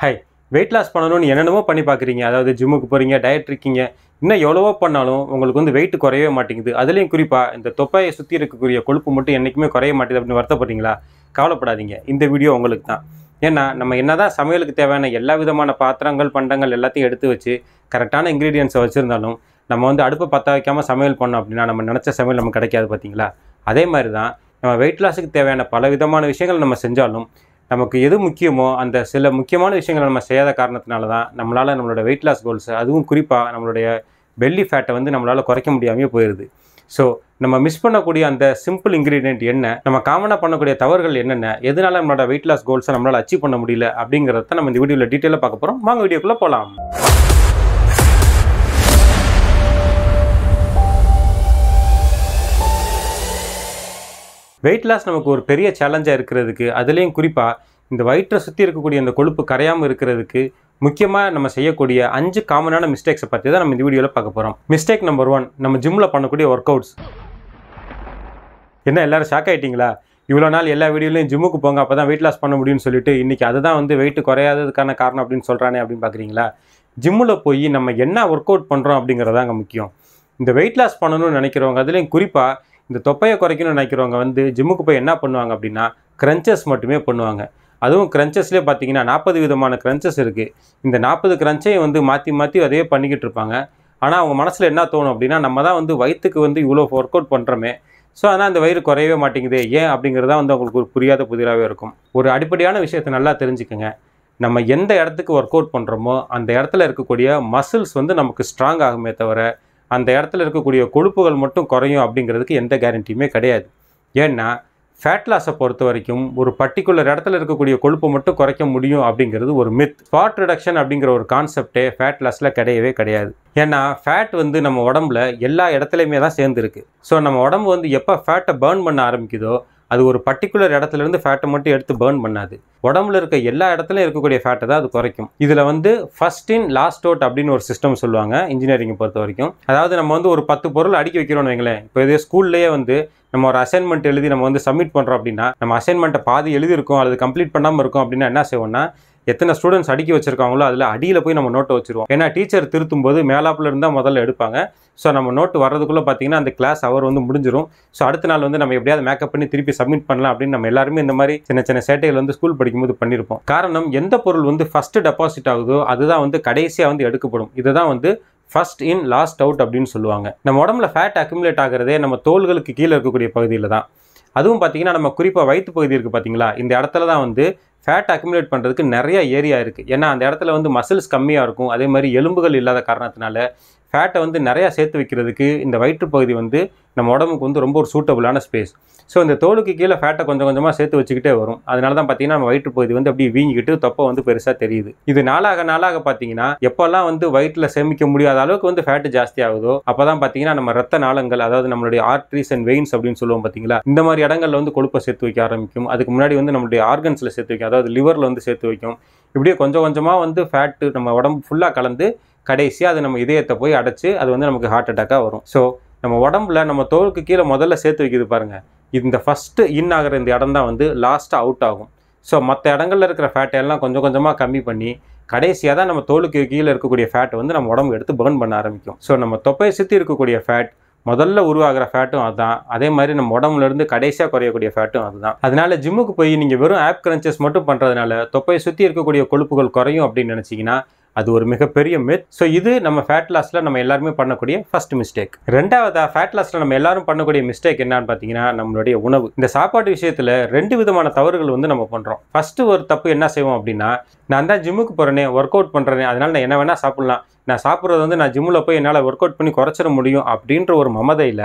High weight loss பண்ணணும்னு என்னென்னமோ பண்ணி பார்க்குறீங்க. அதாவது ஜிம்முக்கு போகிறீங்க, டயட் இருக்கீங்க, இன்னும் எவ்வளவோ பண்ணாலும் உங்களுக்கு வந்து வெயிட் குறையவே மாட்டேங்குது. அதுலேயும் குறிப்பாக இந்த தொப்பையை சுற்றி இருக்கக்கூடிய கொழுப்பு மட்டும் என்றைக்குமே குறைய மாட்டேங்குது அப்படின்னு வருத்தப்படுறீங்களா? கவலைப்படாதீங்க, இந்த வீடியோ உங்களுக்கு தான். ஏன்னா நம்ம என்னதான் சமையலுக்கு தேவையான எல்லா விதமான பாத்திரங்கள் பண்டங்கள் எல்லாத்தையும் எடுத்து வச்சு கரெக்டான இன்க்ரீடியன்ஸை வச்சுருந்தாலும் நம்ம வந்து அடுப்பை பற்ற வைக்காமல் சமையல் பண்ணோம் அப்படின்னா நம்ம நினச்ச சமையல் நமக்கு கிடைக்காது. பார்த்தீங்களா? அதே மாதிரி தான் நம்ம வெயிட் லாஸுக்கு தேவையான பல விதமான விஷயங்கள் நம்ம செஞ்சாலும் நமக்கு எது முக்கியமோ அந்த சில முக்கியமான விஷயங்களை நம்ம செய்யாத காரணத்தினால தான் நம்மளால் நம்மளோட வெயிட் லாஸ் கோல்ஸை, அதுவும் குறிப்பாக நம்மளுடைய பெல்லி ஃபேட்டை வந்து நம்மளால் குறைக்க முடியாமையே போயிடுது. ஸோ நம்ம மிஸ் பண்ணக்கூடிய அந்த சிம்பிள் இன்க்ரீடியன்ட் என்ன, நம்ம காமனாக பண்ணக்கூடிய தவறுகள் என்னென்ன, எதனால நம்மளோட வெயிட் லாஸ் கோல்ஸை நம்மளால் அச்சீவ் பண்ண முடியல அப்படிங்கிறத நம்ம இந்த வீடியோவில் டீட்டெயிலாக பார்க்க போகிறோம். வாங்க வீடியோக்குள்ளே போகலாம். வெயிட் லாஸ் நமக்கு ஒரு பெரிய சேலஞ்சாக இருக்கிறதுக்கு, அதுலேயும் குறிப்பாக இந்த வயிற்றை சுற்றி இருக்கக்கூடிய இந்த கொழுப்பு கரையாமல் இருக்கிறதுக்கு முக்கியமாக நம்ம செய்யக்கூடிய 5 காமனான மிஸ்டேக்ஸை பற்றி தான் நம்ம இந்த வீடியோவில் பார்க்க போகிறோம். மிஸ்டேக் நம்பர் 1, நம்ம ஜிம்மில் பண்ணக்கூடிய ஒர்க் அவுட்ஸ். என்ன எல்லோரும் ஷாக் ஆகிட்டிங்களா? இவ்வளோ நாள் எல்லா வீடியோலையும் ஜிம்முக்கு போங்க அப்போ தான் வெயிட் லாஸ் பண்ண முடியும்னு சொல்லிட்டு இன்றைக்கி அதுதான் வந்து வெயிட் குறையாததுக்கான காரணம் அப்படின்னு சொல்கிறானே அப்படின்னு பார்க்குறீங்களா? ஜிம்மில் போய் நம்ம என்ன ஒர்க் அவுட் பண்ணுறோம் அப்படிங்கிறதாங்க முக்கியம். இந்த வெயிட் லாஸ் பண்ணணும்னு நினைக்கிறவங்க, அதுலேயும் குறிப்பாக இந்த தொப்பையை குறைக்கணும்னு நினைக்கிறவங்க வந்து ஜிம்முக்கு போய் என்ன பண்ணுவாங்க அப்படின்னா க்ரன்ச்சஸ் மட்டுமே பண்ணுவாங்க. அதுவும் க்ரன்ச்சஸ்லேயே பார்த்தீங்கன்னா 40 விதமான க்ரன்ச்சஸ் இருக்குது. இந்த 40 க்ரன்ச்சையும் வந்து மாற்றி மாற்றி அதே பண்ணிக்கிட்டு இருப்பாங்க. ஆனால் அவங்க மனசில் என்ன தோணும் அப்படின்னா, நம்ம தான் வந்து வயிற்றுக்கு வந்து இவ்வளோ ஒர்க் அவுட் பண்ணுறோமே, ஸோ ஆனால் அந்த வயிறு குறையவே மாட்டேங்குது ஏன் அப்படிங்கிறதா வந்து அவங்களுக்கு ஒரு புரியாத புதிராகவே இருக்கும். ஒரு அடிப்படையான விஷயத்தை நல்லா தெரிஞ்சுக்கங்க. நம்ம எந்த இடத்துக்கு ஒர்க் அவுட் பண்ணுறோமோ அந்த இடத்துல இருக்கக்கூடிய மசில்ஸ் வந்து நமக்கு ஸ்ட்ராங் ஆகுமே தவிர அந்த இடத்துல இருக்கக்கூடிய கொழுப்புகள் மட்டும் குறையும் அப்படிங்கிறதுக்கு எந்த கேரண்டியுமே கிடையாது. ஏன்னா ஃபேட் லாஸை பொறுத்த வரைக்கும் ஒரு பர்டிகுலர் இடத்துல இருக்கக்கூடிய கொழுப்பை மட்டும் குறைக்க முடியும் அப்படிங்கிறது ஒரு மித். ஸ்பாட் ரிடக்ஷன் அப்படிங்கிற ஒரு கான்செப்டே ஃபேட் லாஸில் கிடையவே கிடையாது. ஏன்னா ஃபேட் வந்து நம்ம உடம்புல எல்லா இடத்துலையுமே தான் சேர்ந்துருக்கு. ஸோ நம்ம உடம்பு வந்து எப்போ ஃபேட்டை பர்ன் பண்ண ஆரம்பிக்குதோ அது ஒரு பர்டிகுலர் இடத்துலேருந்து ஃபேட்டை மட்டும் எடுத்து பர்ன் பண்ணாது. உடம்புல இருக்க எல்லா இடத்துலையும் இருக்கக்கூடிய ஃபேட்டை தான் அது குறைக்கும். இதில் வந்து ஃபர்ஸ்ட் இன் லாஸ்ட் அவுட் அப்படின்னு ஒரு சிஸ்டம் சொல்லுவாங்க இன்ஜினியரிங்கை பொறுத்த வரைக்கும். அதாவது நம்ம வந்து ஒரு 10 பொருள் அடுக்கி வைக்கிறோம்னு வைங்களேன். இப்போ இதே ஸ்கூல்லேயே வந்து நம்ம ஒரு அசைன்மெண்ட் எழுதி நம்ம வந்து சப்மிட் பண்ணுறோம் அப்படின்னா நம்ம அசைன்மெண்ட்டை பாதி எழுதியிருக்கோம் அல்லது கம்ப்ளீட் பண்ணாமல் இருக்கும் அப்படின்னா என்ன செய்வோம்னா, எத்தனை ஸ்டூடெண்ட்ஸ் அடுக்கி வச்சிருக்காங்களோ அதில் அடியில் போய் நம்ம நோட்டை வச்சுருவோம். ஏன்னா டீச்சர் திருத்தும் போது மேலாப்பில் இருந்தால் முதல்ல எடுப்பாங்க. ஸோ நம்ம நோட்டு வர்றதுக்குள்ளே பார்த்தீங்கன்னா அந்த கிளாஸ் அவர் வந்து முடிஞ்சிடும். ஸோ அடுத்த நாள் வந்து நம்ம எப்படியாவது மேக்கப் பண்ணி திருப்பி சப்மிட் பண்ணலாம் அப்படின்னு நம்ம எல்லாருமே இந்த மாதிரி சின்ன சின்ன சேட்டைகள் வந்து ஸ்கூல் படிக்கும்போது பண்ணியிருப்போம். காரணம், எந்த பொருள் வந்து ஃபஸ்ட்டு டெபாசிட் ஆகுதோ அதுதான் வந்து கடைசியாக வந்து எடுக்கப்படும். இதுதான் வந்து ஃபர்ஸ்ட் இன் லாஸ்ட் அவுட் அப்படின்னு சொல்லுவாங்க. நம்ம உடம்புல ஃபேட் அக்யூமுலேட் ஆகிறதே நம்ம தோள்களுக்கு கீழே இருக்கக்கூடிய பகுதியில் தான். அதுவும் பார்த்தீங்கன்னா நம்ம குறிப்பாக வயிற்று பகுதி இருக்குது பார்த்தீங்களா, இந்த இடத்துல தான் வந்து ஃபேட் அக்யூமுலேட் பண்ணுறதுக்கு நிறைய ஏரியா இருக்குது. ஏன்னா அந்த இடத்துல வந்து மசில்ஸ் கம்மியாக இருக்கும். அதே மாதிரி எலும்புகள் இல்லாத காரணத்தினால ஃபேட்டை வந்து நிறையா சேர்த்து வைக்கிறதுக்கு இந்த வயிற்றுப்பகுதி வந்து நம்ம உடம்புக்கு வந்து ரொம்ப ஒரு சூட்டபுளான ஸ்பேஸ். ஸோ இந்த தோலுக்கு கீழே ஃபேட்டை கொஞ்சம் கொஞ்சமாக சேர்த்து வச்சுக்கிட்டே வரும். அதனால தான் பார்த்தீங்கன்னா நம்ம வயிற்றுப்பகுதி வந்து அப்படியே வீங்கிக்கிட்டு தொப்பை வந்து பெருசாக தெரியுது. இது நாளாக நாளாக பார்த்தீங்கன்னா எப்போல்லாம் வந்து வயிற்றில் சேமிக்க முடியாத அளவுக்கு வந்து ஃபேட்டு ஜாஸ்தி ஆகுதோ அப்போ தான் பார்த்தீங்கன்னா நம்ம ரத்த நாளங்கள், அதாவது நம்மளுடைய ஆர்ட்ரிஸ் அண்ட் வெயின்ஸ் அப்படின்னு சொல்லுவோம் பார்த்தீங்களா, இந்த மாதிரி இடங்கள்ல வந்து கொழுப்பை சேர்த்து வைக்க ஆரம்பிக்கும். அதுக்கு முன்னாடி வந்து நம்மளுடைய ஆர்கன்ஸில் சேர்த்து வைக்கும், அதாவது லிவரில் வந்து சேர்த்து வைக்கும். இப்படியே கொஞ்சம் கொஞ்சமாக வந்து ஃபேட்டு நம்ம உடம்பு ஃபுல்லாக கலந்து கடைசியாக அது நம்ம இதயத்தை போய் அடைச்சி அது வந்து நமக்கு ஹார்ட் அட்டாக்காக வரும். ஸோ நம்ம உடம்புல நம்ம தோலுக்கு கீழே முதல்ல சேர்த்து வைக்கிது பாருங்கள், இந்த ஃபஸ்ட்டு இன் ஆகிற இந்த இடம் தான் வந்து லாஸ்ட்டாக அவுட் ஆகும். ஸோ மற்ற இடங்கள்ல இருக்கிற ஃபேட்டை எல்லாம் கொஞ்சம் கொஞ்சமாக கம்மி பண்ணி கடைசியாக தான் நம்ம தோலுக்கு கீழே இருக்கக்கூடிய ஃபேட்டை வந்து நம்ம உடம்பு எடுத்து பர்ன் பண்ண ஆரம்பிக்கும். ஸோ நம்ம தொப்பையை சுற்றி இருக்கக்கூடிய ஃபேட் முதல்ல உருவாகிற ஃபேட்டும் அதுதான். அதே மாதிரி நம்ம உடம்புலேருந்து கடைசியாக குறையக்கூடிய ஃபேட்டும் அதுதான். அதனால ஜிம்முக்கு போய் நீங்கள் வெறும் ஆப் கிரன்ச்சஸ் மட்டும் பண்ணுறதுனால தொப்பையை சுற்றி இருக்கக்கூடிய கொழுப்புகள் குறையும் அப்படின்னு நினச்சிங்கன்னா அது ஒரு மிகப்பெரிய மித். ஸோ இது நம்ம ஃபேட் லாஸில் நம்ம எல்லாருமே பண்ணக்கூடிய ஃபர்ஸ்ட் மிஸ்டேக். ரெண்டாவதா ஃபேட் லாஸில் நம்ம எல்லாரும் பண்ணக்கூடிய மிஸ்டேக் என்னன்னு பார்த்தீங்கன்னா நம்மளுடைய உணவு. இந்த சாப்பாட்டு விஷயத்தில் 2 விதமான தவறுகள் வந்து நம்ம பண்ணுறோம். ஃபஸ்ட்டு ஒரு தப்பு என்ன செய்வோம் அப்படின்னா, நான் தான் ஜிம்முக்கு போகிறேனே, ஒர்க் அவுட் பண்ணுறேனே, அதனால் நான் என்ன வேணால் சாப்பிட்லாம், நான் சாப்பிட்றது வந்து நான் ஜிம்மில் போய் என்னால் ஒர்க் அவுட் பண்ணி குறைச்சிட முடியும் அப்படின்ற ஒரு மமதையில்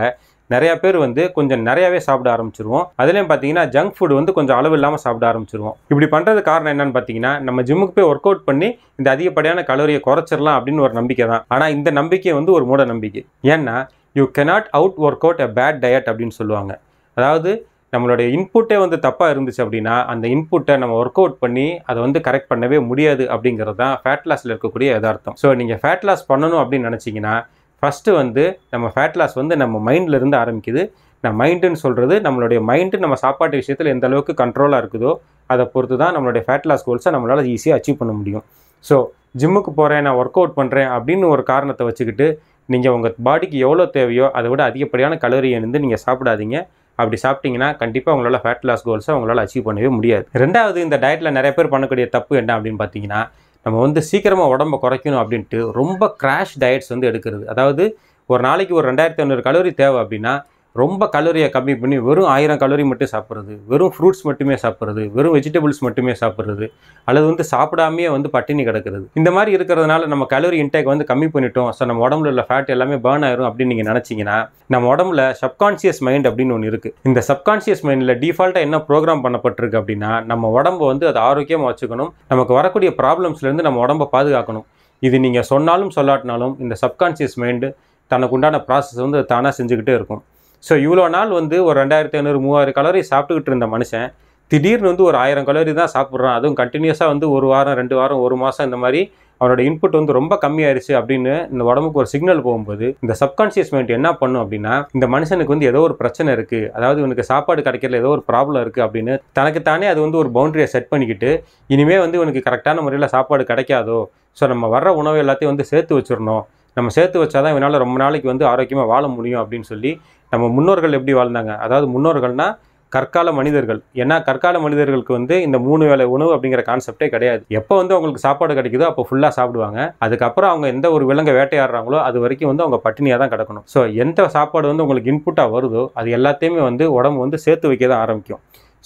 நிறையா பேர் வந்து கொஞ்சம் நிறையாவே சாப்பிட ஆரம்பிச்சிருவோம். அதுலேயும் பார்த்தீங்கன்னா ஜங்க் ஃபுட் வந்து கொஞ்சம் அளவு இல்லாமல் சாப்பிட ஆரம்பிச்சிருவோம். இப்படி பண்ணுறது காரணம் என்னன்னு பார்த்தீங்கன்னா, நம்ம ஜிம்முக்கு போய் ஒர்க் அவுட் பண்ணி இந்த அதிகப்படியான கலோரியை குறைச்சிடலாம் அப்படின்னு ஒரு நம்பிக்கை தான். ஆனால் இந்த நம்பிக்கை வந்து ஒரு மூட நம்பிக்கை. ஏன்னா you cannot out work out a bad diet அப்படின்னு சொல்லுவாங்க. அதாவது நம்மளுடைய இன்புட்டே வந்து தப்பாக இருந்துச்சு அப்படின்னா அந்த இன்புட்டை நம்ம ஒர்க் அவுட் பண்ணி அதை வந்து கரெக்ட் பண்ணவே முடியாது அப்படிங்கிறது தான் ஃபேட் லாஸில் இருக்கக்கூடிய யதார்த்தம். ஸோ நீங்கள் ஃபேட் லாஸ் பண்ணணும் அப்படின்னு நினச்சிங்கன்னா ஃபஸ்ட்டு வந்து நம்ம ஃபேட் லாஸ் வந்து நம்ம மைண்டில் இருந்து ஆரம்பிக்குது. நான் மைண்டுன்னு சொல்கிறது நம்மளுடைய மைண்டு நம்ம சாப்பாட்டு விஷயத்தில் எந்த அளவுக்கு கண்ட்ரோலாக இருக்குதோ அதை பொறுத்து தான் நம்மளுடைய ஃபேட் லாஸ் கோல்ஸை நம்மளால் ஈஸியாக அச்சீவ் பண்ண முடியும். ஸோ ஜிம்முக்கு போகிறேன், நான் ஒர்க் அவுட் பண்ணுறேன் அப்படின்னு ஒரு காரணத்தை வச்சுக்கிட்டு நீங்கள் உங்கள் பாடிக்கு எவ்வளோ தேவையோ அதை விட அதிகப்படியான கலோரியை வந்து நீங்கள் சாப்பிடாதீங்க. அப்படி சாப்பிட்டீங்கன்னா கண்டிப்பாக உங்களால் ஃபேட் லாஸ் கோல்ஸை உங்களால் அச்சீவ் பண்ணவே முடியாது. ரெண்டாவது, இந்த டயட்டில் நிறைய பேர் பண்ணக்கூடிய தப்பு என்ன அப்படின்னு பார்த்தீங்கன்னா, நம்ம வந்து சீக்கிரமாக உடம்பை குறைக்கணும் அப்படின்ட்டு ரொம்ப கிராஷ் டயட்ஸ் வந்து எடுக்கிறது. அதாவது ஒரு நாளைக்கு ஒரு 2500 கலோரி தேவை அப்படின்னா ரொம்ப கலோரியை கம்மி பண்ணி வெறும் 1000 கலோரி மட்டும் சாப்பிட்றது, வெறும் ஃப்ரூட்ஸ் மட்டுமே சாப்பிட்றது, வெறும் வெஜிடபிள்ஸ் மட்டுமே சாப்பிட்றது, அல்லது வந்து சாப்பிடாமையே வந்து பட்டினி கிடக்கிறது. இந்த மாதிரி இருக்கிறதுனால நம்ம கலோரி இன்டேக் வந்து கம்மி பண்ணிட்டோம், ஸோ நம்ம உடம்புல உள்ள ஃபேட் எல்லாமே பேர்ன் ஆயிரும் அப்படின்னு நீங்கள் நினச்சிங்கன்னா, நம்ம உடம்புல சப்கான்ஷியஸ் மைண்ட் அப்படின்னு ஒன்று இருக்குது. இந்த சப்கான்ஷியஸ் மைண்டில் டிஃபால்ட்டாக என்ன ப்ரோக்ராம் பண்ணப்பட்டிருக்கு அப்படின்னா, நம்ம உடம்பை வந்து அது ஆரோக்கியமாக வச்சுக்கணும், நமக்கு வரக்கூடிய ப்ராப்ளம்ஸ்லேருந்து நம்ம உடம்பை பாதுகாக்கணும். இது நீங்கள் சொன்னாலும் சொல்லாட்டினாலும் இந்த சப்கான்ஷியஸ் மைண்டு தனக்கு உண்டான ப்ராசஸ் வந்து தானாக செஞ்சுக்கிட்டே இருக்கும். ஸோ இவ்வளோ நாள் வந்து ஒரு 2500 3000 கலோரி சாப்பிட்டுக்கிட்டு இருந்த மனுஷன் திடீர்னு வந்து ஒரு 1000 கலோரி தான் சாப்பிட்றான். அதுவும் கண்டினியூஸாக வந்து 1 வாரம் 2 வாரம் 1 மாதம் இந்த மாதிரி அவனோட இன்புட் வந்து ரொம்ப கம்மியாயிருச்சு அப்படின்னு இந்த உடம்புக்கு ஒரு சிக்னல் போகும்போது இந்த சப்கான்ஷியஸ் மைண்ட் என்ன பண்ணும் அப்படின்னா, இந்த மனுஷனுக்கு வந்து ஏதோ ஒரு பிரச்சனை இருக்குது, அதாவது இவனுக்கு சாப்பாடு கிடைக்கிறதுல ஏதோ ஒரு ப்ராப்ளம் இருக்குது அப்படின்னு தனக்கு தானே அது வந்து ஒரு பவுண்டரியை செட் பண்ணிக்கிட்டு, இனிமேல் வந்து இவனுக்கு கரெக்டான முறையில் சாப்பாடு கிடைக்காதோ, ஸோ நம்ம வர்ற உணவு எல்லாத்தையும் வந்து சேர்த்து வச்சிடணும், நம்ம சேர்த்து வச்சாதான் இவனால் ரொம்ப நாளைக்கு வந்து ஆரோக்கியமாக வாழ முடியும் அப்படின்னு சொல்லி நம்ம முன்னோர்கள் எப்படி வாழ்ந்தாங்க, அதாவது முன்னோர்கள்னா கற்கால மனிதர்கள். ஏன்னா கற்கால மனிதர்களுக்கு வந்து இந்த 3 வேளை உணவு அப்படிங்கிற கான்செப்டே கிடையாது. எப்போ வந்து அவங்களுக்கு சாப்பாடு கிடைக்குதோ அப்போ ஃபுல்லாக சாப்பிடுவாங்க. அதுக்கப்புறம் அவங்க எந்த ஒரு விலங்கை வேட்டையாடுறாங்களோ அது வரைக்கும் வந்து அவங்க பட்டினியாக தான் கிடக்கணும். ஸோ எந்த சாப்பாடு வந்து உங்களுக்கு இன்புட்டாக வருதோ அது எல்லாத்தையுமே வந்து உடம்பு வந்து சேர்த்து வைக்க தான் ஆரம்பிக்கும்.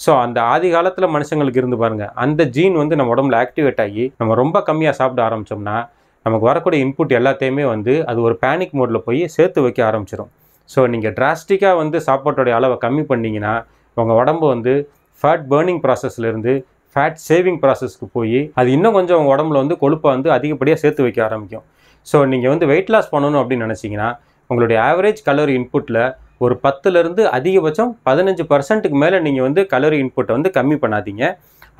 ஸோ அந்த ஆதி காலத்தில் மனுஷங்களுக்கு இருந்து பாருங்கள், அந்த ஜீன் வந்து நம்ம உடம்புல ஆக்டிவேட் ஆகி நம்ம ரொம்ப கம்மியாக சாப்பிட ஆரம்பித்தோம்னா நமக்கு வரக்கூடிய இன்புட் எல்லாத்தையுமே வந்து அது ஒரு பேனிக் மோடில் போய் சேர்த்து வைக்க ஆரம்பிச்சிடும். ஸோ நீங்கள் டிராஸ்டிக்காக வந்து சாப்பாட்டோடைய அளவை கம்மி பண்ணிங்கன்னா உங்கள் உடம்பு வந்து ஃபேட் பர்னிங் ப்ராசஸ்லேருந்து ஃபேட் சேவிங் ப்ராசஸ்க்கு போய் அது இன்னும் கொஞ்சம் உங்கள் உடம்புல வந்து கொழுப்பை வந்து அதிகப்படியாக சேர்த்து வைக்க ஆரம்பிக்கும். ஸோ நீங்கள் வந்து வெயிட் லாஸ் பண்ணணும் அப்படின்னு நினச்சிங்கன்னா உங்களுடைய ஆவரேஜ் கலோரி இன்புட்டில் ஒரு 10லேருந்து அதிகபட்சம் 15% மேலே நீங்கள் வந்து கலோரி இன்புட்டை வந்து கம்மி பண்ணாதீங்க.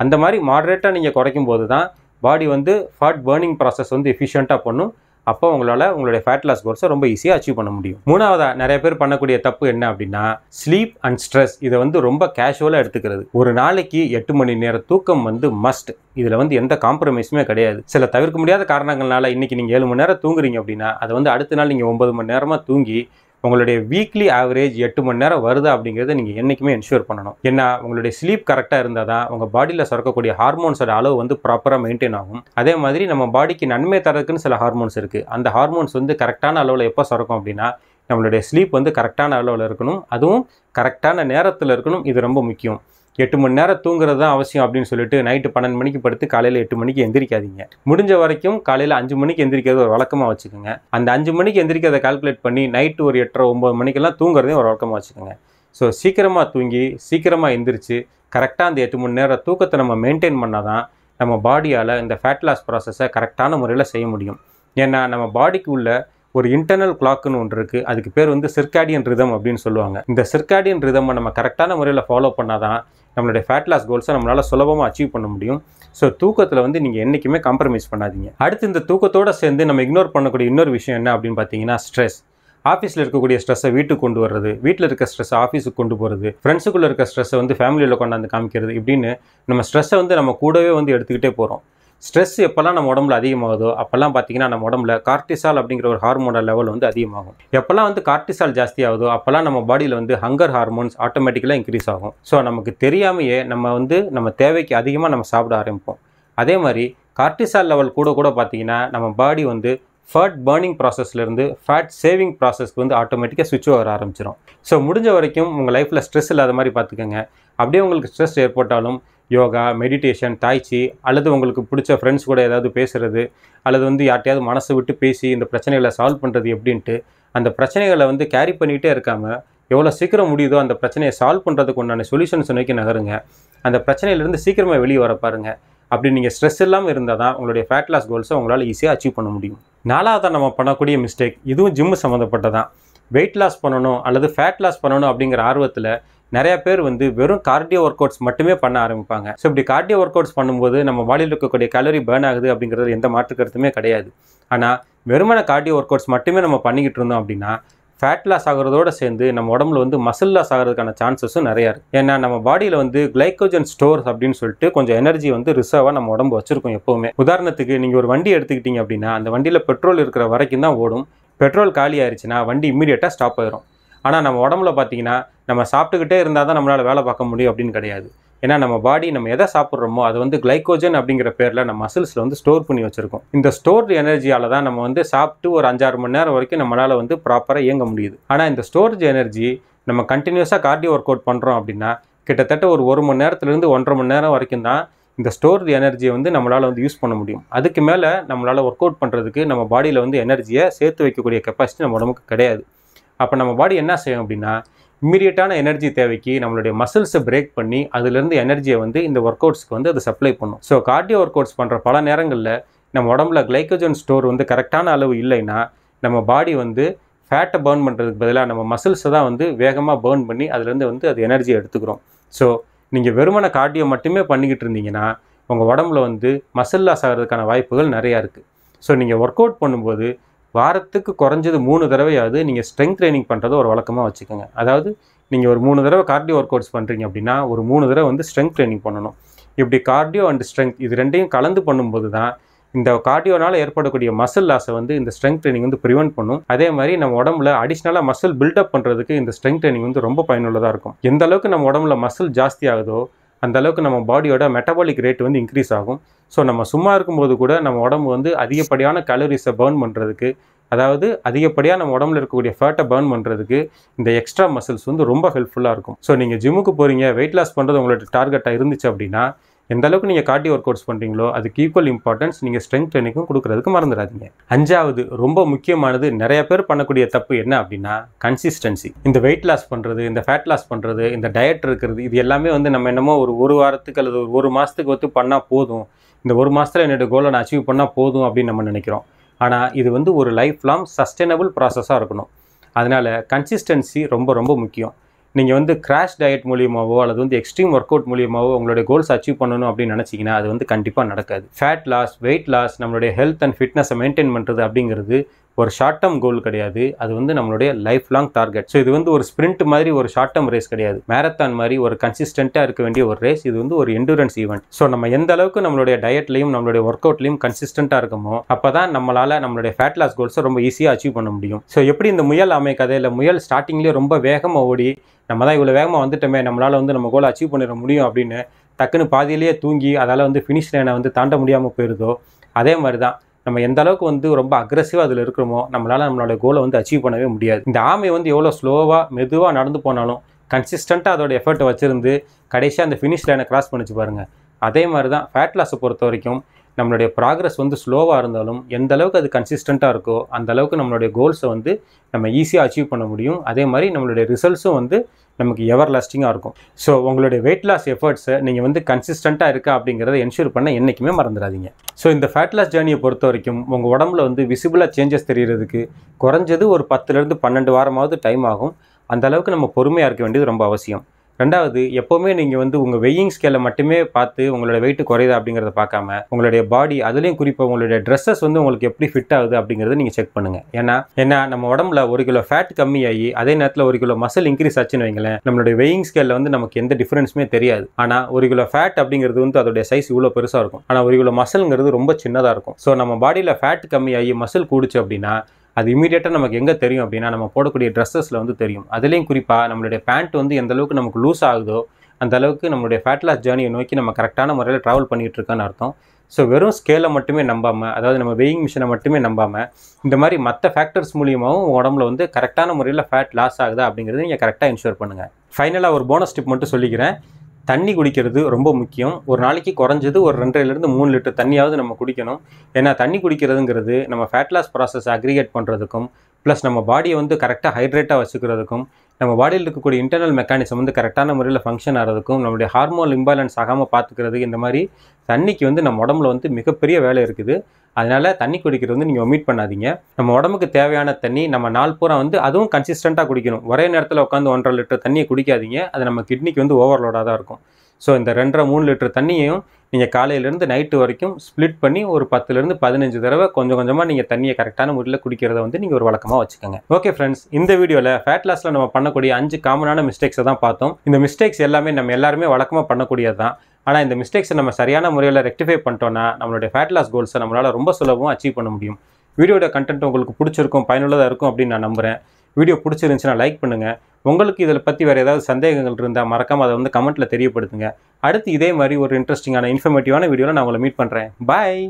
அந்த மாதிரி மாடரேட்டாக நீங்கள் குறைக்கும் போது தான் பாடி வந்து ஃபேட் பர்னிங் ப்ராசஸ் வந்து எஃபிஷியண்ட்டாக பண்ணும். அப்போ உங்களால் உங்களுடைய ஃபேட் லாஸ் கோல்ஸை ரொம்ப ஈஸியாக அச்சீவ் பண்ண முடியும். மூணாவதாக நிறைய பேர் பண்ணக்கூடிய தப்பு என்ன அப்படின்னா, ஸ்லீப் அண்ட் ஸ்ட்ரெஸ். இதை வந்து ரொம்ப கேஷுவலாக எடுத்துக்கிறது. ஒரு நாளைக்கு 8 மணி நேரம் தூக்கம் வந்து மஸ்ட். இதில் வந்து எந்த காம்ப்ரமைஸுமே கிடையாது. சில தவிர்க்க முடியாத காரணங்கள்னால இன்றைக்கி நீங்கள் 7 மணி நேரம் தூங்குறீங்க அப்படின்னா அதை வந்து அடுத்த நாள் நீங்கள் 9 மணி நேரமாக தூங்கி உங்களுடைய வீக்லி ஆவரேஜ் 8 மணி நேரம் வருதா அப்படிங்கிறத நீங்கள் என்றைக்குமே என்ஷூர் பண்ணணும். ஏன்னா உங்களுடைய ஸ்லீப் கரெக்டாக இருந்தால் தான் உங்கள் பாடியில் சுரக்கக்கூடிய ஹார்மோன்ஸோட அளவு வந்து ப்ராப்பராக மெயின்டைன் ஆகும். அதே மாதிரி நம்ம பாடிக்கு நன்மை தரதுக்குன்னு சில ஹார்மோன்ஸ் இருக்குது. அந்த ஹார்மோன்ஸ் வந்து கரெக்டான அளவில் எப்போ சுரக்கும் அப்படின்னா நம்மளுடைய ஸ்லீப் வந்து கரெக்டான அளவில் இருக்கணும், அதுவும் கரெக்டான நேரத்தில் இருக்கணும். இது ரொம்ப முக்கியம். 8 மணி நேரம் தூங்குறது தான் அவசியம் அப்படின்னு சொல்லிட்டு நைட்டு 12 மணிக்கு படுத்து காலையில் 8 மணிக்கு எந்திரிக்காதீங்க. முடிஞ்ச வரைக்கும் காலையில் 5 மணிக்கு எந்திரிக்கிறது ஒரு வழக்கமாக வச்சுக்கோங்க. அந்த 5 மணிக்கு எந்திரிக்கிறத கால்குலேட் பண்ணி நைட்டு ஒரு 8:30 9 மணிக்கெல்லாம் தூங்குறதையும் ஒரு வழக்கமாக வச்சுக்கோங்க. ஸோ சீக்கிரமாக தூங்கி சீக்கிரமாக எந்திரிச்சு கரெக்டாக அந்த 8 மணி நேரம் தூக்கத்தை நம்ம மெயின்டைன் பண்ணால் தான் நம்ம பாடியால் இந்த ஃபேட் லாஸ் ப்ராசஸை கரெக்டான முறையில் செய்ய முடியும். ஏன்னா நம்ம பாடிக்கு உள்ள ஒரு இன்டர்னல் கிளாக்குன்னு ஒன்று இருக்குது. அதுக்கு பேர் வந்து சிர்காடியன் ரிதம் அப்படின்னு சொல்லுவாங்க. இந்த சிர்காடியன் ரிதமை நம்ம கரெக்டான முறையில் ஃபாலோ பண்ணால் தான் நம்மளுடைய ஃபேட் லாஸ் கோல்ஸை நம்மளால் சுலபமாக அச்சீவ் பண்ண முடியும். ஸோ தூக்கத்தில் வந்து நீங்கள் என்றைக்குமே காம்ப்ரமைஸ் பண்ணாதீங்க. அடுத்து இந்த தூக்கத்தோடு சேர்ந்து நம்ம இக்னோர் பண்ணக்கூடிய இன்னொரு விஷயம் என்ன அப்படின்னு பார்த்தீங்கன்னா ஸ்ட்ரெஸ். ஆஃபீஸில் இருக்கக்கூடிய ஸ்ட்ரெஸ்ஸை வீட்டுக்கு கொண்டு வர்றது, வீட்டில் இருக்க ஸ்ட்ரெஸ்ஸை ஆஃபீஸுக்கு கொண்டு போகிறது, ஃப்ரெண்ட்ஸுக்குள்ளே இருக்க ஸ்ட்ரெஸ்ஸை வந்து ஃபேமிலியில் கொண்டாந்து காமிக்கிறது, இப்படின்னு நம்ம ஸ்ட்ரெஸ்ஸை வந்து நம்ம கூடவே வந்து எடுத்துக்கிட்டே போகிறோம். ஸ்ட்ரெஸ் எப்போல்லாம் நம்ம உடம்புல அதிகமாகுதோ அப்போல்லாம் பார்த்தீங்கன்னா நம்ம உடம்புல கார்டிசால் அப்படிங்கிற ஒரு ஹார்மோனல் லெவல் வந்து அதிகமாகும். எப்போல்லாம் வந்து கார்டிசால் ஜாஸ்தி ஆகுதோ அப்போல்லாம் நம்ம பாடியில் வந்து ஹங்கர் ஹார்மோன்ஸ் ஆட்டோமேட்டிக்கலாக இன்க்ரீஸ் ஆகும். ஸோ நமக்கு தெரியாமையே நம்ம தேவைக்கு அதிகமாக நம்ம சாப்பிட ஆரம்பிப்போம். அதே மாதிரி கார்டிசால் லெவல் கூட பார்த்தீங்கன்னா நம்ம பாடி வந்து ஃபேட் பர்னிங் ப்ராசஸ்லேருந்து ஃபேட் சேவிங் ப்ராசஸ்க்கு வந்து ஆட்டோமேட்டிக்காக ஸ்விட்ச் வர ஆரம்பிச்சிடும். ஸோ முடிஞ்ச வரைக்கும் உங்கள் லைஃப்பில் ஸ்ட்ரெஸ் இல்லாத மாதிரி பார்த்துக்கோங்க. அப்படியே உங்களுக்கு ஸ்ட்ரெஸ் ஏற்பட்டாலும் யோகா, மெடிடேஷன், தாய்ச்சி அல்லது உங்களுக்கு பிடிச்ச ஃப்ரெண்ட்ஸ் கூட ஏதாவது பேசுகிறது அல்லது வந்து யார்ட்டையாவது மனசு விட்டு பேசி இந்த பிரச்சனைகளை சால்வ் பண்ணுறது எப்படின்ட்டு அந்த பிரச்சனைகளை வந்து கேரி பண்ணிகிட்டே இருக்காமல் எவ்வளோ சீக்கிரம் முடியுதோ அந்த பிரச்சனையை சால்வ் பண்ணுறதுக்கு உண்டான சொல்யூஷன்ஸ் நோக்கி நகருங்க. அந்த பிரச்சனையிலேருந்து சீக்கிரமாக வெளியே வர பாருங்கள். அப்படி நீங்கள் ஸ்ட்ரெஸ் இல்லாமல் இருந்தால் தான் உங்களுடைய ஃபேட் லாஸ் கோல்ஸை உங்களால் ஈஸியாக அச்சீவ் பண்ண முடியும். நாலாவதாக நம்ம பண்ணக்கூடிய மிஸ்டேக், இதுவும் ஜிம்மு சம்மந்தப்பட்டதான். வெயிட் லாஸ் பண்ணணும் அல்லது ஃபேட் லாஸ் பண்ணணும் அப்படிங்கிற ஆர்வத்தில் நிறைய பேர் வந்து வெறும் கார்டியோ ஒர்க் அவுட்ஸ் மட்டுமே பண்ண ஆரம்பிப்பாங்க. ஸோ இப்படி கார்டியோ ஒர்க் அவுட்ஸ் பண்ணும்போது நம்ம பாடியில் இருக்கக்கூடிய கலோரி பேர்ன் ஆகுது அப்படிங்கிறது எந்த மாற்று கருத்துமே கிடையாது. ஆனால் வெறுமன கார்டியோ ஒர்க் அவுட்ஸ் மட்டுமே நம்ம பண்ணிக்கிட்டு இருந்தோம் அப்படின்னா ஃபேட் லாஸ் ஆகிறதோட சேர்ந்து நம்ம உடம்புல வந்து மசில் லாஸ் ஆகிறதுக்கான சான்சஸும் நிறையா இருக்குது. ஏன்னா நம்ம பாடியில் வந்து கிளைக்கோஜன் ஸ்டோர்ஸ் அப்படின்னு சொல்லிட்டு கொஞ்சம் எனர்ஜி வந்து ரிசர்வாக நம்ம உடம்பு வச்சிருக்கோம் எப்போவுமே. உதாரணத்துக்கு நீங்கள் ஒரு வண்டி எடுத்துக்கிட்டீங்க அப்படின்னா அந்த வண்டியில் பெட்ரோல் இருக்கிற வரைக்கும் தான் ஓடும். பெட்ரோல் காலி ஆயிடுச்சுன்னா வண்டி இம்மீடியட்டாக ஸ்டாப் ஆயிரும். ஆனால் நம்ம உடம்புல பார்த்தீங்கன்னா நம்ம சாப்பிட்டுக்கிட்டே இருந்தால் தான் நம்மளால் வேலை பார்க்க முடியும் அப்படின்னு கிடையாது. ஏன்னா நம்ம பாடி நம்ம எதை சாப்பிட்றோமோ அது வந்து கிளைக்கோஜன் அப்படிங்கிற பேரில் நம்ம மசில்ஸில் வந்து ஸ்டோர் பண்ணி வச்சுருக்கோம். இந்த ஸ்டோர்டு எனர்ஜியால் தான் நம்ம வந்து சாப்பிட்டு ஒரு 5-6 மணி நேரம் வரைக்கும் நம்மளால் வந்து ப்ராப்பராக இயங்க முடியுது. ஆனால் இந்த ஸ்டோரேஜ் எனர்ஜி நம்ம கண்டினியூஸாக கார்டியோ ஒர்க் அவுட் பண்ணுறோம் அப்படின்னா கிட்டத்தட்ட ஒரு 1 மணி நேரத்துலேருந்து 1.5 மணி நேரம் வரைக்கும் தான் இந்த ஸ்டோர்டு எனர்ஜியை வந்து நம்மளால் வந்து யூஸ் பண்ண முடியும். அதுக்கு மேலே நம்மளால் ஒர்க் அவுட் பண்ணுறதுக்கு நம்ம பாடியில் வந்து எனர்ஜியை சேர்த்து வைக்கக்கூடிய கெப்பாசிட்டி நம்ம உடம்புக்கு கிடையாது. அப்போ நம்ம பாடி என்ன செய்யும் அப்படின்னா இம்மீடியட்டான எனர்ஜி தேவைக்கு நம்மளுடைய மசில்ஸை பிரேக் பண்ணி அதுலேருந்து எனர்ஜியை வந்து இந்த ஒர்க் அவுட்ஸ்க்கு வந்து அது சப்ளை பண்ணும். ஸோ கார்டியோ ஒர்க் அவுட்ஸ் பண்ணுற பல நேரங்களில் நம்ம உடம்புல கிளைக்கோஜன் ஸ்டோர் வந்து கரெக்டான அளவு இல்லைன்னா நம்ம பாடி வந்து ஃபேட்டை பர்ன் பண்ணுறதுக்கு பதிலாக நம்ம மசில்ஸை தான் வந்து வேகமாக பர்ன் பண்ணி அதுலேருந்து வந்து அது எனர்ஜியை எடுத்துக்கிறோம். ஸோ நீங்கள் வெறுமன கார்டியோ மட்டுமே பண்ணிக்கிட்டு இருந்தீங்கன்னா உங்கள் உடம்புல வந்து மசில் லாஸ் ஆகிறதுக்கான வாய்ப்புகள் நிறையா இருக்குது. ஸோ நீங்கள் ஒர்க் அவுட் பண்ணும்போது வாரத்துக்கு குறைஞ்சது 3 தடவையாவது நீங்கள் ஸ்ட்ரெங்க் ட்ரைனிங் பண்ணுறதை ஒரு வழக்கமாக வச்சுக்கோங்க. அதாவது நீங்கள் ஒரு 3 தடவை கார்டியோ ஒர்க் அவுட்ஸ் பண்ணுறீங்க அப்படின்னா ஒரு 3 தடவை வந்து ஸ்ட்ரெங்க் ட்ரைனிங் பண்ணணும். இப்படி கார்டியோ அண்ட் ஸ்ட்ரெங்க் இது ரெண்டையும் கலந்து பண்ணும்போது தான் இந்த கார்டியோனால் ஏற்படக்கூடிய மசில் லாஸை வந்து இந்த ஸ்ட்ரெங்க் ட்ரைனிங் வந்து ப்ரிவென்ட் பண்ணும். அதே மாதிரி நம்ம உடம்புல அடிஷ்னலாக மசில் பில்டப் பண்ணுறதுக்கு இந்த ஸ்ட்ரெங்க் ட்ரைனிங் வந்து ரொம்ப பயனுள்ளதாக இருக்கும். எந்த அளவுக்கு நம்ம உடம்புல மசில் ஜாஸ்தி ஆகுதோ அந்த அளவுக்கு நம்ம பாடியோட மெட்டபாலிக் ரேட் வந்து இன்க்ரீஸ் ஆகும். ஸோ நம்ம சும்மா இருக்கும்போது கூட நம்ம உடம்பு வந்து அதிகப்படியான கேலரிஸை பர்ன் பண்ணுறதுக்கு, அதாவது அதிகப்படியாக நம்ம உடம்புல இருக்கக்கூடிய ஃபேட்டை பர்ன் பண்ணுறதுக்கு இந்த எக்ஸ்ட்ரா மசில்ஸ் வந்து ரொம்ப ஹெல்ப்ஃபுல்லாக இருக்கும். ஸோ நீங்கள் ஜிம்முக்கு போகிறீங்க, வெயிட் லாஸ் பண்ணுறது உங்களோட டார்கெட்டாக இருந்துச்சு அப்படின்னா எந்த அளவுக்கு நீங்கள் கார்டியோ ஒர்க் அவுட்ஸ் பண்ணுறீங்களோ அதுக்கு ஈக்குவல் இம்பார்ட்டன்ஸ் நீங்கள் ஸ்ட்ரெங்க் ட்ரைனிங்கும் கொடுக்குறதுக்கு மறந்துடாதீங்க. 5வது ரொம்ப முக்கியமானது, நிறைய பேர் பண்ணக்கூடிய தப்பு என்ன அப்படின்னா கன்சிஸ்டன்சி. இந்த வெயிட் லாஸ் பண்ணுறது, இந்த ஃபேட் லாஸ் பண்ணுறது, இந்த டயட் இருக்கிறது, இது எல்லாமே வந்து நம்ம என்னமோ ஒரு வாரத்துக்கு அல்லது ஒரு மாதத்துக்கு வந்து பண்ணால் போதும், இந்த 1 மாதத்தில் என்னோடய கோலை நான் அச்சீவ் பண்ணால் போதும் அப்படின்னு நம்ம நினைக்கிறோம். ஆனால் இது வந்து ஒரு லைஃப் லாங் சஸ்டைனபிள் ப்ராசஸாக இருக்கணும். அதனால் கன்சிஸ்டன்சி ரொம்ப ரொம்ப முக்கியம். நீங்கள் வந்து கிராஷ் டயட் மூலியமாவோ அல்லது வந்து எக்ஸ்ட்ரீம் ஒர்க் அவுட் மூலியமாவோ உங்களுடைய கோல்ஸ் அச்சீவ் பண்ணணும் அப்படின்னு நினச்சிங்கன்னா அது வந்து கண்டிப்பாக நடக்காது. ஃபேட் லாஸ், வெயிட் லாஸ், நம்மளுடைய ஹெல்த் அண்ட் ஃபிட்னஸை மெயின்டைன் பண்ணுறது அப்படிங்கிறது ஒரு ஷார்ட் டேர்ம் கோல் கிடையாது. அது வந்து நம்மளுடைய லைஃப் லாங் டார்கெட். ஸோ இது வந்து ஒரு ஸ்ப்ரிண்ட் மாதிரி ஒரு ஷார்ட் டேர்ம் ரேஸ் கிடையாது. மேரத்தான் மாதிரி ஒரு கன்சிஸ்டண்ட்டாக இருக்க வேண்டிய ஒரு ரேஸ். இது வந்து ஒரு எண்டூரன்ஸ் ஈவெண்ட். ஸோ நம்ம எந்த அளவுக்கு நம்மளுடைய டயட்லையும் நம்மளுடைய ஒர்க் அவுட்லையும் கன்சிஸ்டண்ட்டாக இருக்கமோ அப்போ தான் நம்மளால் நம்மளுடைய ஃபேட் லாஸ் கோல்ஸை ரொம்ப ஈஸியாக அச்சீவ் பண்ண முடியும். ஸோ எப்படி இந்த முயல் ஆமை கதையில் முயல் ஸ்டார்டிங்லேயே ரொம்ப வேகமாக ஓடி நம்ம தான் இவ்வளோ வேகமாக வந்துட்டோமே, நம்மளால் வந்து நம்ம கோலை அச்சீவ் பண்ணிட முடியும் அப்படின்னு டக்குன்னு பாதியிலேயே தூங்கி அதால் வந்து ஃபினிஷ் லைனை வந்து தாண்ட முடியாமல் போயிருதோ, அதே மாதிரி தான் நம்ம எந்த அளவுக்கு வந்து ரொம்ப அக்ரெசிவாக அதில் இருக்கிறோமோ நம்மளால் நம்மளோட கோலை வந்து அச்சீவ் பண்ணவே முடியாது. இந்த ஆமை வந்து எவ்வளோ ஸ்லோவாக மெதுவாக நடந்து போனாலும் கன்சிஸ்டண்ட்டாக அதோட எஃபர்ட்டை வச்சுருந்து கடைசியாக அந்த ஃபினிஷ் லைனை கிராஸ் பண்ணிச்சு பாருங்கள். அதே மாதிரி தான் ஃபேட் லாஸை பொறுத்த வரைக்கும் நம்மளுடைய ப்ராக்ரஸ் வந்து ஸ்லோவாக இருந்தாலும் எந்த அளவுக்கு அது கன்சிஸ்டண்ட்டாக இருக்கோ அந்த அளவுக்கு நம்மளுடைய கோல்ஸை வந்து நம்ம ஈஸியாக அச்சீவ் பண்ண முடியும். அதே மாதிரி நம்மளுடைய ரிசல்ட்ஸும் வந்து நமக்கு எவர் லாஸ்டிங்காக இருக்கும். ஸோ உங்களுடைய வெயிட் லாஸ் எஃபர்ட்ஸை நீங்கள் வந்து கன்சிஸ்டண்ட்டாக இருக்கா அப்படிங்கிறத என்ஷூர் பண்ண என்றைக்குமே மறந்துடாதீங்க. ஸோ இந்த ஃபேட் லாஸ் ஜேர்னியை பொறுத்த வரைக்கும் உங்கள் உடம்புல வந்து விசிபிளாக சேஞ்சஸ் தெரியறதுக்கு குறைஞ்சது ஒரு 10லேருந்து 12 வாரமாவது டைம் ஆகும். அந்த அளவுக்கு நம்ம பொறுமையாக இருக்க வேண்டியது ரொம்ப அவசியம். 2வது, எப்போவுமே நீங்கள் வந்து உங்கள் வெயிங் ஸ்கேலை மட்டுமே பார்த்து உங்களோட வெயிட் குறையுதா அப்படிங்கிறத பார்க்காம உங்களுடைய பாடி, அதுலேயும் குறிப்பாக உங்களுடைய ட்ரெஸ்ஸஸ் வந்து உங்களுக்கு எப்படி ஃபிட் ஆகுது அப்படிங்கிறத நீங்கள் செக் பண்ணுங்கள். ஏன்னா நம்ம உடம்புல 1 கிலோ ஃபேட் கம்மியாகி அதே நேரத்தில் 1 கிலோ மசில் இன்க்ரீஸ் ஆச்சுன்னு வைங்களேன், நம்மளுடைய வெயிங் ஸ்கேலில் வந்து நமக்கு எந்த டிஃபரன்ஸுமே தெரியாது. ஆனால் 1 கிலோ ஃபேட் அப்படிங்கிறது வந்து அதோடைய சைஸ் இவ்வளோ பெருசாக இருக்கும். ஆனால் 1 கிலோ மசில்ங்கிறது ரொம்ப சின்னதாக இருக்கும். ஸோ நம்ம பாடியில் ஃபேட் கம்மியாகி மசில் கூடுச்சு அப்படின்னா அது இமீடியட்டாக நமக்கு எங்கே தெரியும் அப்படின்னா நம்ம போடக்கூடிய ட்ரெஸ்ஸஸில் வந்து தெரியும். அதுலேயும் குறிப்பாக நம்மளுடைய பேண்ட் வந்து எந்த அளவுக்கு நமக்கு லூஸ் ஆகுதோ அந்த அளவுக்கு நம்மளுடைய ஃபேட் லாஸ் ஜேர்னியை நோக்கி நம்ம கரெக்டான முறையில் ட்ராவல் பண்ணிகிட்டு இருக்கோன்னு அர்த்தம். ஸோ வெறும் ஸ்கேலை மட்டுமே நம்பாமல், அதாவது நம்ம வெயிங் மிஷினை மட்டுமே நம்பாமல் இந்த மாதிரி மற்ற ஃபேக்டர்ஸ் மூலியமாகவும் உடம்புல வந்து கரெக்டான முறையில் ஃபேட் லாஸ் ஆகுதா அப்படிங்கிறது நீங்கள் கரெக்டாக என்ஷூர் பண்ணுங்கள். ஃபைனலாக ஒரு போனஸ் டிப் மட்டும் சொல்லிக்கிறேன். தண்ணி குடிக்கிறது ரொம்ப முக்கியம். ஒரு நாளைக்கு குறைஞ்சது ஒரு 2.5லேருந்து 3 லிட்டர் தண்ணியாவது நம்ம குடிக்கணும். ஏன்னா தண்ணி குடிக்கிறதுங்கிறது நம்ம ஃபேட் லாஸ் ப்ராசஸ் அக்ரிகேட் பண்ணுறதுக்கும் ப்ளஸ் நம்ம பாடியை வந்து கரெக்டாக ஹைட்ரேட்டாக வச்சுக்கிறதுக்கும் நம்ம பாடியில் இருக்கக்கூடிய இன்டர்னல் மெக்கானிசம் வந்து கரெக்டான முறையில் ஃபங்க்ஷன் ஆகிறதுக்கும் நம்மளுடைய ஹார்மோன் இம்பேலன்ஸ் ஆகாமல் பார்த்துக்கிறது, இந்த மாதிரி தண்ணிக்கு வந்து நம்ம உடம்புல வந்து மிகப்பெரிய வேலை இருக்குது. அதனால் தண்ணி குடிக்கிறது வந்து நீங்கள் ஒமிட் பண்ணாதீங்க. நம்ம உடம்புக்கு தேவையான தண்ணி நம்ம நாள் பூரா வந்து அதுவும் கன்சிஸ்டண்ட்டாக குடிக்கணும். ஒரே நேரத்தில் உட்காந்து 1.5 லிட்டர் தண்ணியை குடிக்காதீங்க. அது நம்ம கிட்னிக்கு வந்து ஓவர்லோடாக தான் இருக்கும். ஸோ இந்த 2.5-3 லிட்டர் தண்ணியையும் நீங்கள் காலையிலேருந்து நைட்டு வரைக்கும் ஸ்ப்ளிட் பண்ணி ஒரு 10லேருந்து 15 தடவை கொஞ்சம் கொஞ்சமாக நீங்கள் தண்ணியை கரெக்டான முறையில் குடிக்கிறத வந்து நீங்கள் ஒரு வழக்கமாக வச்சுக்கோங்க. ஓகே ஃப்ரெண்ட்ஸ், இந்த வீடியோவில் ஃபேட் லாஸில் நம்ம பண்ணக்கூடிய 5 காமனான மிஸ்டேக்ஸை தான் பார்த்தோம். இந்த மிஸ்டேக்ஸ் எல்லாமே நம்ம எல்லாருமே வழக்கமாக பண்ணக்கூடியது தான். ஆனால் இந்த மிஸ்டேக்ஸை நம்ம சரியான முறையில் ரெக்டிஃபை பண்ணிட்டோன்னா நம்மளுடைய ஃபேட் லாஸ் கோல்ஸை நம்மளால் ரொம்ப சுலபமாக அச்சீவ் பண்ண முடியும். வீடியோட கண்டென்ட் உங்களுக்கு பிடிச்சிருக்கும், பயனுள்ளதாக இருக்கும் அப்படின்னு நான் நம்புகிறேன். வீடியோ பிடிச்சிருந்துச்சுன்னா லைக் பண்ணுங்கள். உங்களுக்கு இதில் பற்றி வேறு ஏதாவது சந்தேகங்கள் இருந்தால் மறக்காமல் அதை வந்து கமெண்ட்டில் தெரியப்படுத்துங்க. அடுத்து இதே மாதிரி ஒரு இன்ட்ரெஸ்டிங்கான இன்ஃபர்மேட்டிவான வீடியோவில் நான் உங்களை மீட் பண்ணுறேன். பாய்.